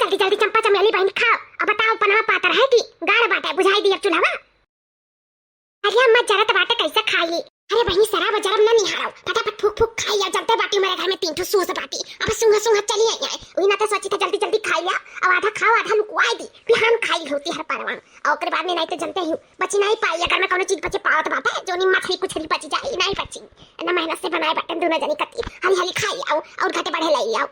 जल्दी जल्दी चंपा चमेली बहन खाओ। अब बताओ पनवा पातर है कि गाढ़ बाटा बुझाई दी अब चूल्हा। अरे अम्मा जरत बाटा कैसे खाई? अरे बहनी शराब जरब ना निहारो, फटाफट फूक फूक खाई या जलते बाटी मेरे घर में 3 ठो सूस बाटी। अब सूंघ सूंघ चली आई है। ओही ना तो सोची था जल्दी जल्दी खाई लिया। अब आधा खाओ आधा लुकवाई दी। फिर हम खाई होती हर परवान। और ओकरे बाद में नहीं तो जनते ही बची नहीं पाई अगर मैं कोनो चीज बचे पावत बाटा जो नी मछली कुछ बची जाई नहीं बची। ना मेहनत से बनाए बाटन दोनों जनी कती। हली हली खाई आओ और घटे बढ़े लई आओ।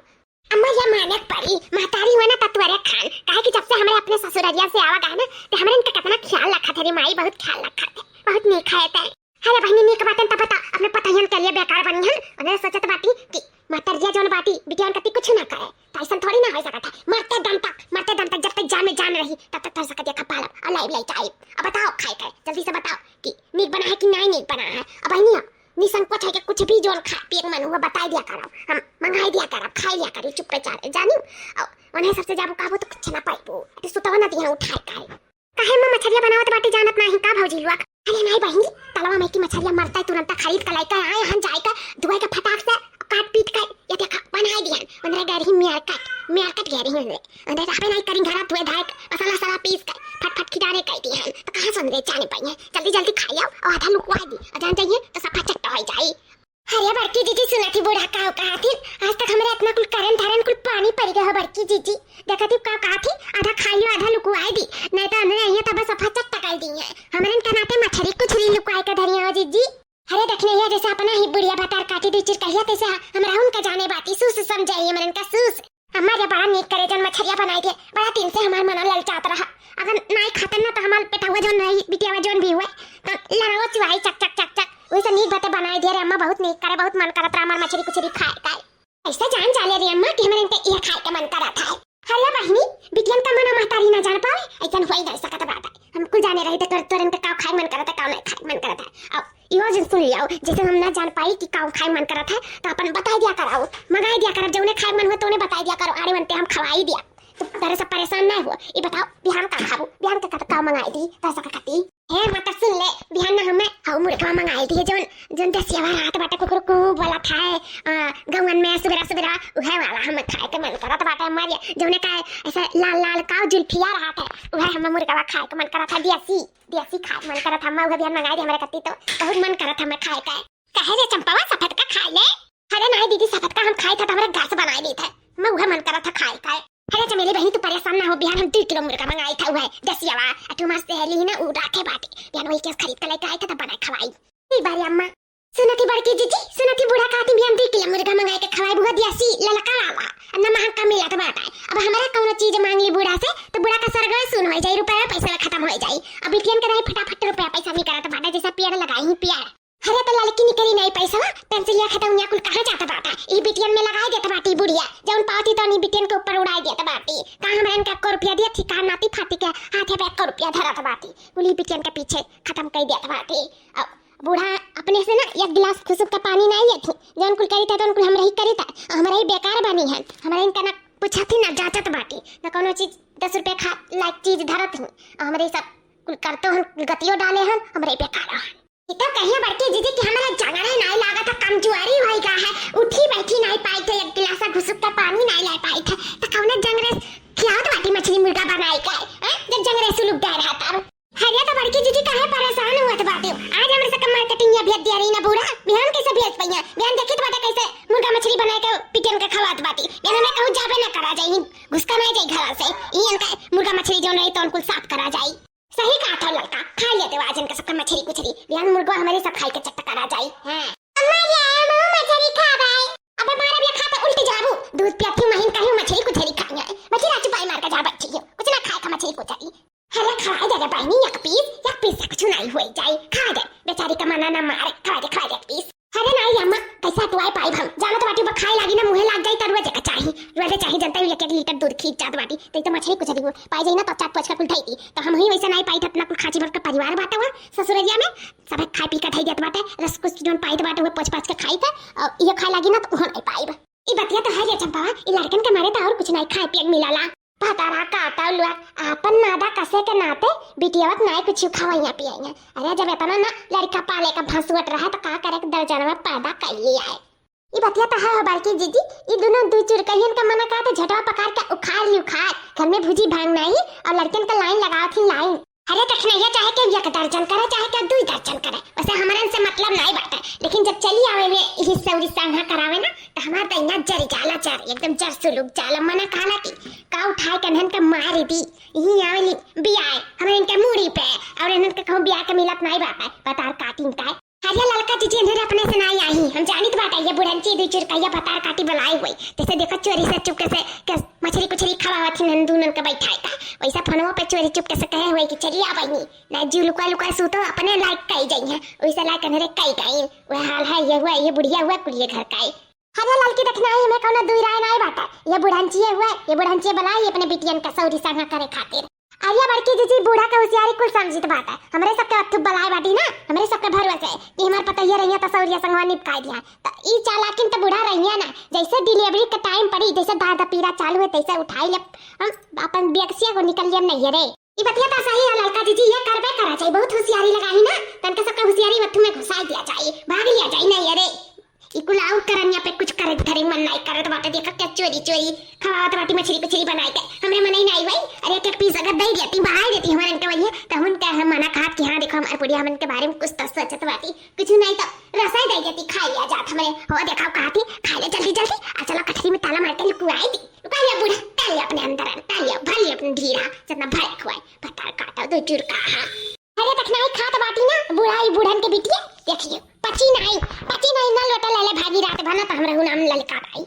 अम्मा ये माने पड़ी महतारी हुए ना तत्वरे खान काहे कि जब से हमारे अपने ससुररिया से आवा गए ना तो हमारे इनका कितना ख्याल रखा था रे माई, बहुत ख्याल रखा था, बहुत नीक खाए थे। अरे बहनी नीक बातन त पता अपने पतहियन के लिए बेकार बनिहन और सोचत बाटी कि महतरिया जोन बाटी बिटियान कति कुछ ना करे तैसन थोड़ी ना हो सकता है। मरते दम तक जब तक जान में जान रही तब तक तर सकत देखा पाला और लाइव लाई टाइप। अब बताओ खाए के जल्दी से बताओ कि नीक बना है कि नहीं नीक बना है। अब बहनी निसंकोच है कि कुछ भी जोन खा पिए मन हुआ बता दिया करो, हम मंगाई दिया करो, खाई लिया करो चुप पे चारे जानी। और उन्हें सबसे जाबू काबू तो कुछ ना पाइबो तो सुतवा ना दिया उठाए काहे मां मछलिया बनावत बाटी जानत नहीं का भौजी लुआ। अरे नहीं बहनी तलवा में की मछलिया मरता तुरंत खरीद के लाई का आए हम जाए का धोए का फटाक से काट पीट के ये देखा बनाई दिया अंदर गरी मियार कट गरी है अंदर रहबे नहीं करी घर धोए धाए मसाला साला पीस के फट खिटारे कई दी है तो कहां सुन रे चाने पाई जल्दी जल्दी खा जाओ और आधा लुकवा दी और जान जाइए तो सफा चट्टा हो जाए। अरे बड़की जीजी सुना थी बूढ़ा का कहा थी आज तक हमारे इतना कुल करन धरन कुल पानी पड़ गया है बड़की जीजी देखा थी का कहा थी आधा खा लियो आधा लुकवाई दी नहीं तो हमने ये तब सफा चट्टा कर दी है हमारे इनका नाते मछली कुछ री लुकवाई का धरिया जीजी। अरे देखने ये जैसे अपना ही बुढ़िया बतार काटी दी चिर कहिया तैसे हमरा उनका जाने बाती सूस समझाइए मन इनका सूस हमारे ये बड़ा नीक करे जन मछलिया बनाई दे बड़ा दिन से हमार मन ललचात रहा अगर नहीं खातन ना तो हमार पेटवा जोन नहीं बिटिया जोन भी हुए तो लड़ाओ चुवाई चक चक चक चक वैसे नीक बातें बनाई दे रे अम्मा बहुत नीक करे बहुत मन करत हमार मछली कुछ खाए ऐसा जान जाले रे अम्मा कि हमारे इनके ये खाए के मन करत है। हल्ला बहनी बिटियन का मन महतारी ना जान पावे ऐसा होई नहीं सकत बात है हम कुल जाने रही तो तोरन के काव खाए मन करत है काव नहीं खाए मन करत है। अब इहो जन सुन लियो जैसे हम ना जान पाई कि काव खाए मन करत है तो अपन बता दिया कराओ मंगाई दिया कर जौने खाए मन हो तो उन्हें बता दिया करो अरे बनते हम खवाई दिया तो तरह से परेशान ना हो। ये बताओ बिहान का खाबू बिहान का काव मंगाई दी तैसा का कती हे माता सुन ले बिहान ना हमें हाउ मुर्गा मंगाई दी जोन जोन दसिया रात बाटे कुकुर को वाला खाए गवन में सवेरा उहे वाला हम खाए के मन करत बाटे हमारे जोने का ऐसा लाल लाल काव जुल्फिया रहत है उहे हम मुर्गा खाए के मन करत है देसी खाए मन करत हम उहे बिहान मंगाई दी हमारे कती तो बहुत मन करत हमें खाए का कहे रे चंपावा सफेद का खा ले। अरे नहीं दीदी सफेद का हम खाए था हमारे घर से बनाई दी थे मैं उहे मन करत था खाए का। अरे चमेली बहनी तू परेशान ना हो बिहान हम 2 किलो मुर्गा मंगाई था वह दसियावा अटू मस्त हेली ना उ राखे बाटे बिहान वही केस खरीद के लेके आए थे तब बनाए खवाई। एक बारी अम्मा सुनती बड़की जीजी सुनती बूढ़ा कहती बिहान 2 किलो मुर्गा मंगाई के खवाई बुआ देसी ललका वाला अन्ना महंगा का मिला था बाटा अब हमारे कौनो चीज मांग ली बूढ़ा से तो बूढ़ा का सरगा सुन हो जाई रुपया पैसा खत्म हो जाई अब बिटियन के नहीं फटाफट रुपया पैसा नहीं करत बाटा जैसा पेड़ लगाई ही पेड़। अरे तो लड़की निकली नहीं पैसा पेंसिलिया खत्म हुआ कुल कहां जाता बाटा ई बिटियन में लगाई देता बाटी बुढ़िया जौन पाती तो नी बिटियन के ऊपर उड़ाई देता बाटी कहां हमरा इनका 1 रुपया दिया थी कहां नाती फाती के हाथे पे 1 रुपया धरा था बाटी कुली बिटियन के पीछे खत्म कर दिया था बाटी। अब बूढ़ा अपने से ना 1 गिलास खुशबू का पानी नहीं लेती जौन कुल करी था तो कुल हमरा ही करी था हमरा ही बेकार बनी है हमरा इनका ना पूछती ना जाचत बाटी ना कोनो चीज 10 रुपया खा लायक चीज धरत हूं हमरे सब कुल करतो हम गतियो डाले हम हमरे बेकार है इतना कहिए बड़की जीजी कि हमारा जंगल नहीं लागा था कमजोरी होई गा है उठी बैठी नहीं पाई थे 1 गिलास घुसुक का पानी नहीं ले पाई थे तो कौन जंगल खिलाओ बाटी मछली मुर्गा बनाई के जब जंगल सुलुक गए रहा था। हरिया तो बड़की जीजी काहे परेशान हुआ था बाटी आज हमरे से मार्केटिंग या भेज दिया रही ना बूढ़ा बिहान कैसे भेज पइया बिहान देखित बाटे कैसे मुर्गा मछली बनाए के पिटियन के खवात बाटी बिहान में कहूं जाबे ना करा जाई घुसका नहीं जाई घर से ई इनका मुर्गा मछली जो नहीं तो उनको साफ करा जाई सही कहा था लड़का खा लेते वाजन का सबका मछली कुछली बिहान मुर्गा हमारे सब खाई के चट्टा करा जाई हैं अम्मा ये आया मछली खा भाई अब हमारा भी खाता उल्टी जाबू दूध पियाती महीन कहीं मछली कुछली खाई है मछली राचू पाई मार के जा बच्ची कुछ ना खाए का मछली कुछली हरे खा दे बहनी एक पीस कुछ नहीं हुई जाई खा दे बेचारी का मना ना मारे खा दे एक पीस। अरे नहीं अम्मा कैसा टुआई पाई हम जानो तो बाटी बखाई लागी ना मुंह लाग जाई तरुआ जका चाही जनता ही 1 लीटर दूध खींच जात बाटी तो मछली कुछ दी पाई जाई ना तो चाट पच का कुल थई तो हम ही वैसे नहीं पाई थे अपना कुल खाची भर का परिवार बाटा हुआ ससुररिया में सब खाई पी का थई जात बाटे रस कुछ जोन पाई बाटे हुए पच के खाई थे और ये खाई लागी ना तो हो नहीं पाई ई बतिया तो है रे चंपा ई लड़कन के मारे तो और कुछ नहीं खाए पिए मिलाला पतारा काटा लुआ आपन मादा कसे के नाते बिटियावत नहीं कुछ खावाइया पियाइया। अरे जब इतना ना लड़का पाले का भसुवट रहा तो का करे दर्जन में पैदा कर लिया है ई बतिया तो है बड़की जीजी ई दोनों 2 चुरकैयन का मना का तो झटवा पकार के उखाड़ घर में भुजी भांग नहीं और लड़कन का लाइन लगाओ थी लाइन। अरे कठिनाइया चाहे के एक दर्जन करे चाहे के 2 दर्जन करे, वैसे हमारे से मतलब नहीं बाटे, लेकिन जब चली आवे में हिस्सा उरिस्सा ना करावे ना तो हमार तो इना जरी जाला चर एकदम जर सुलूक जाला मना कहला की का उठाए कन्हन का मार दी यही आवेली बियाए हमें इनके मुड़ी पे और इनन के कहूं बियाह के मिलत नहीं बाटे पतार काटिन का। अरे ललका जीजी अंदर अपने से नहीं आई, हम जानित बाटे ये बुढ़नची 2 चिरकैया पतार काटी बुलाई हुई जैसे देखो चोरी से चुपके से के मछली कुछली खवावत थी नंदूनन के बैठाए का, वैसा फोनवा पे चोरी चुपके से कहे हुए कि चलिए आवई ना जीव लुका लुका सूतो अपने लायक कई जाई है, वैसा लायक अंदर कई गई वह हाल है ये हुआ ये बुढ़िया हुआ कुड़िए घर का। अरे ललकी देखना है मैं कौन दुई राय नहीं बाटा, ये बुढ़नची हुआ ये बुढ़नची बुलाई अपने बिटियन का सौरी संगा करे खातिर। अरे बड़की जीजी बूढ़ा का होशियारी कुल समझित बात है, हमरे सबके अथु बलाई बाटी ना हमरे सबके भरोसे है कि हमार पता ये रहिया तसौरिया संगवा निपकाई दिया त ई चालाकिन त बूढ़ा रहिया ना, जैसे डिलीवरी का टाइम पड़ी जैसे दादा पीरा चालू है तैसे उठाई ले हम अपन बेक्सिया को निकल लिया नहीं रे। ई बतिया तो सही है लड़का जीजी ये करबे करा चाहिए, बहुत होशियारी लगाई ना तनका सबके होशियारी वथु में घुसा दिया चाहिए भाग लिया जाए नहीं रे इकुल आउट करनिया पे कुछ करे धरे मन नहीं करत बाटे देखा क्या चोरी चोरी खवावत बाटी मछली कुछली बनाई के हमरे मन नहीं आई भाई। अरे एक पीस अगर दे देती बाहर देती हमारे इनके वही तो हम क्या हम मना खात कि हां देखो हमारे बुढ़िया हमन के बारे में कुछ तो सोचत बाटी कुछ नहीं तो रसाई दे देती खा लिया जात हमरे हो देखा कहती खा ले जल्दी जल्दी आ चलो कठरी में ताला मार के लुकाई दी लुका लिया बूढ़ा ताले अपने अंदर ताले भले अपने धीरा जितना भय खुआई पता काटा 2 चुरका। अरे तखनाई खात बाटी ना बुढ़ाई बुढ़न के बिटिया देखियो पची नहीं ना लोटा ले ले भागी रात भर ना तो हमरा नाम ललका भाई।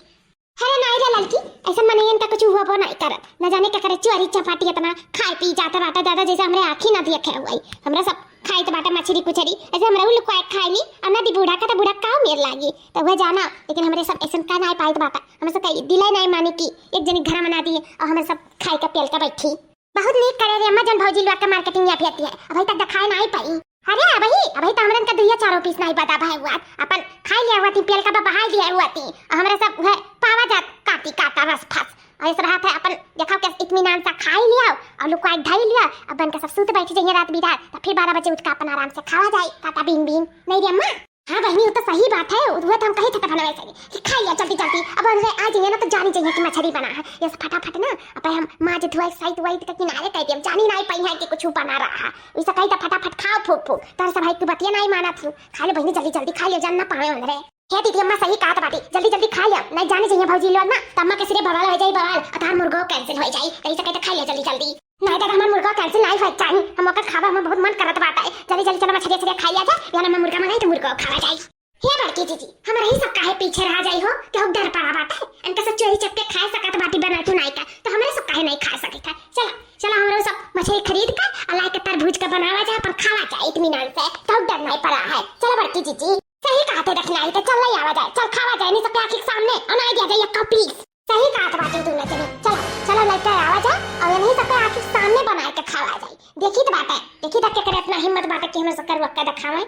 अरे नहीं रे ललकी ऐसा मनयन का कुछ हुआ वो नहीं करत न जाने क्या करे चोरी चपाटी इतना खाए पी जाता बाटा दादा जैसे हमरे आंखी ना देखे हुई हमरा सब खाई तो बाटा मछली कुछरी ऐसे हमरा उल को खाई ली और ना दी बूढ़ा का तो बूढ़ा का मेर लागी तो वह जाना, लेकिन हमरे सब ऐसा का नहीं पाई तो बाटा हम सब दिले नहीं मानी की एक जनी घर मना दिए और हम सब खाई का पेल का बैठी बहुत नीक करे रे अम्मा जन भौजी लोग का मार्केटिंग या फिरती है अभी तक दिखाई नहीं पाई। अरे अभी तो हमरन का 2-4 पीस नहीं बता भाई हुआ अपन खाई लिया हुआ थी पेल का बहाई दिया हुआ थी हमरे सब पावा जात काटी काटा रस फस ऐसा रहा था अपन देखो कैसे इत्मीनान से खाई लिया और लुका ढाई लिया अब बन के सब सूत बैठे जाइए रात बिरात तो फिर 12 बजे उठ के अपन आराम से खावा जाए काटा बीन बीन नहीं रे अम्मा। हाँ बहनी वो तो सही बात है वो तो हम कहीं था बना वैसे कि खा लिया जल्दी जल्दी अब आ जाइए ना तो जानी चाहिए कि मछली बना है ये फटाफट ना अब हम माँ जो धुआई साइड वाइड के किनारे कह दिया जानी नहीं पाई है कि कुछ बना रहा है वैसा कहीं तो फटाफट खाओ फूक फूक तार सब भाई तू बतिया नहीं माना थी खा ले बहनी जल्दी जल्दी खा लिया जानना पाए अंदर हे दीदी अम्मा सही कहा बाटी जल्दी जल्दी खा लिया नहीं जाने चाहिए भौजी लोग ना तो अम्मा के सिरे बवाल हो जाए बवाल अतार मुर्गा कैंसिल हो जाए ऐसा कहते खा लिया जल्दी जल्दी नहीं दादा हमारा मुर्गा कैंसिल नहीं हो चाहिए हम ओकर खावा हमें बहुत मन करत बाटा है जल्दी जल्दी चलो मछली छड़े खा लिया जाए या ना मुर्गा मंगाई तो मुर्गा खावा जाए। हे बड़की जीजी हमारा ही सब काहे पीछे रह जाई हो कि हम डर पड़ा बाटा है इनका सब चोरी चपके खा सकत बाटी बना तू नहीं का तो हमारे सब काहे नहीं खा सके था चलो चलो हम लोग सब मछली खरीद कर अल्लाह के तरबूज का बनावा जाए पर खावा जाए इत्मीनान से तो डर नहीं पड़ा है। चलो बड़की जीजी सही कहते रखना है तो चल नहीं आवा जाए चल खावा जाए नहीं सब आंख के सामने और नहीं दिया जाए एक प्लीज सही कहत बाटी तू ना चलो चलो लेकर आवा जाए और ये नहीं सब आंख के सामने बना के खावा जाए देखी तो बात है देखी तक के करे अपना हिम्मत बात है कि हम सब कर वक्त दिखावे।